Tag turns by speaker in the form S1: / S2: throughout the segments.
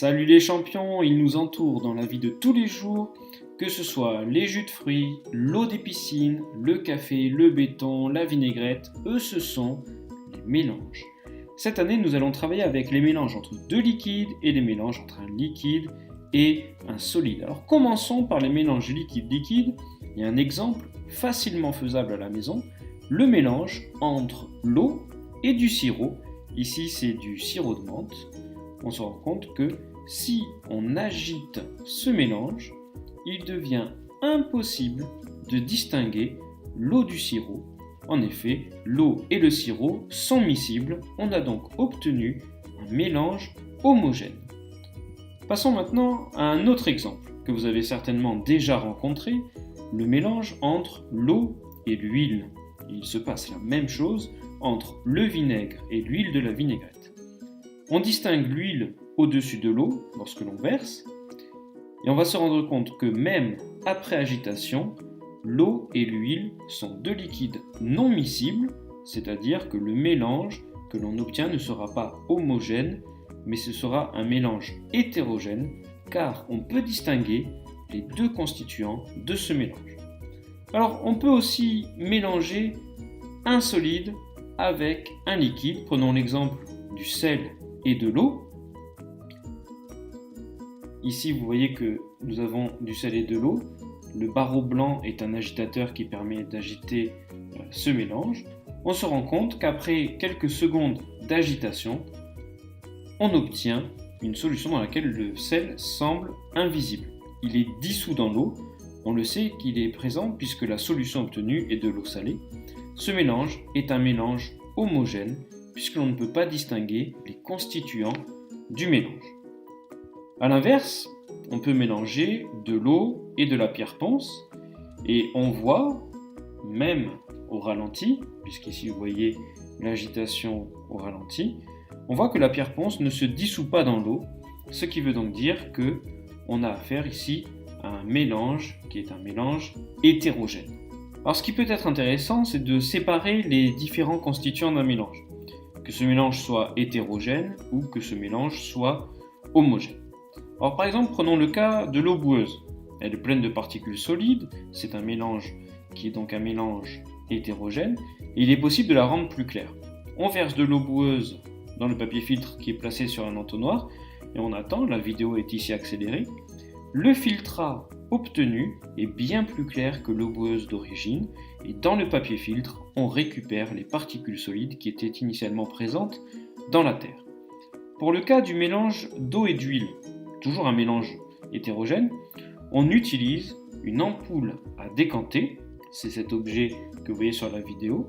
S1: Salut les champions, ils nous entourent dans la vie de tous les jours, que ce soit les jus de fruits, l'eau des piscines, le café, le béton, la vinaigrette, eux ce sont les mélanges. Cette année, nous allons travailler avec les mélanges entre deux liquides et les mélanges entre un liquide et un solide. Alors commençons par les mélanges liquide-liquide. Il y a un exemple facilement faisable à la maison, le mélange entre l'eau et du sirop. Ici, c'est du sirop de menthe. On se rend compte que si on agite ce mélange, il devient impossible de distinguer l'eau du sirop. En effet, l'eau et le sirop sont miscibles. On a donc obtenu un mélange homogène. Passons maintenant à un autre exemple que vous avez certainement déjà rencontré, le mélange entre l'eau et l'huile. Il se passe la même chose entre le vinaigre et l'huile de la vinaigrette. On distingue l'huile au-dessus de l'eau lorsque l'on verse, et on va se rendre compte que même après agitation, l'eau et l'huile sont deux liquides non miscibles, c'est-à-dire que le mélange que l'on obtient ne sera pas homogène, mais ce sera un mélange hétérogène, car on peut distinguer les deux constituants de ce mélange. Alors on peut aussi mélanger un solide avec un liquide. Prenons l'exemple du sel et de l'eau. Ici, vous voyez que nous avons du sel et de l'eau. Le barreau blanc est un agitateur qui permet d'agiter ce mélange. On se rend compte qu'après quelques secondes d'agitation, on obtient une solution dans laquelle le sel semble invisible. Il est dissous dans l'eau. On le sait qu'il est présent puisque la solution obtenue est de l'eau salée. Ce mélange est un mélange homogène puisque l'on ne peut pas distinguer les constituants du mélange. A l'inverse, on peut mélanger de l'eau et de la pierre ponce et on voit, même au ralenti, puisqu'ici vous voyez l'agitation au ralenti, on voit que la pierre ponce ne se dissout pas dans l'eau, ce qui veut donc dire qu'on a affaire ici à un mélange qui est un mélange hétérogène. Alors ce qui peut être intéressant, c'est de séparer les différents constituants d'un mélange. Que ce mélange soit hétérogène ou que ce mélange soit homogène. Alors par exemple, prenons le cas de l'eau boueuse. Elle est pleine de particules solides, c'est un mélange qui est donc un mélange hétérogène, et il est possible de la rendre plus claire. On verse de l'eau boueuse dans le papier filtre qui est placé sur un entonnoir, et on attend, la vidéo est ici accélérée. Le filtrat obtenu est bien plus clair que l'eau boueuse d'origine, et dans le papier filtre, on récupère les particules solides qui étaient initialement présentes dans la terre. Pour le cas du mélange d'eau et d'huile, toujours un mélange hétérogène, on utilise une ampoule à décanter, c'est cet objet que vous voyez sur la vidéo,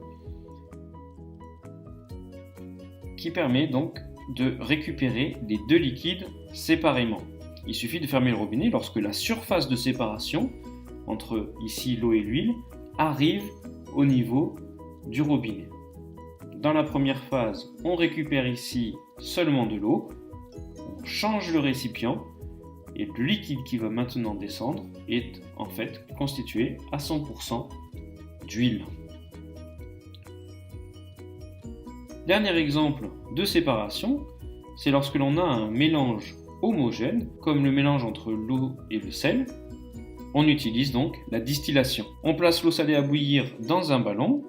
S1: qui permet donc de récupérer les deux liquides séparément. Il suffit de fermer le robinet lorsque la surface de séparation entre ici l'eau et l'huile arrive au niveau du robinet. Dans la première phase, on récupère ici seulement de l'eau, on change le récipient et le liquide qui va maintenant descendre est en fait constitué à 100% d'huile. Dernier exemple de séparation, c'est lorsque l'on a un mélange homogène, comme le mélange entre l'eau et le sel. On utilise donc la distillation. On place l'eau salée à bouillir dans un ballon,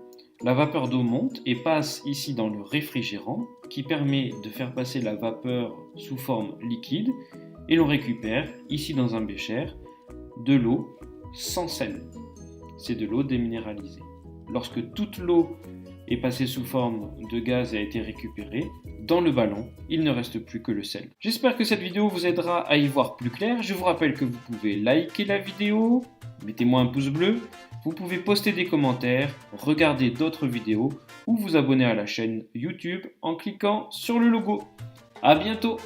S1: la vapeur d'eau monte et passe ici dans le réfrigérant qui permet de faire passer la vapeur sous forme liquide et l'on récupère ici dans un bécher de l'eau sans sel. C'est de l'eau déminéralisée. Lorsque toute l'eau est passée sous forme de gaz et a été récupérée, dans le ballon, il ne reste plus que le sel. J'espère que cette vidéo vous aidera à y voir plus clair. Je vous rappelle que vous pouvez liker la vidéo, mettez-moi un pouce bleu, vous pouvez poster des commentaires, regarder d'autres vidéos ou vous abonner à la chaîne YouTube en cliquant sur le logo. À bientôt!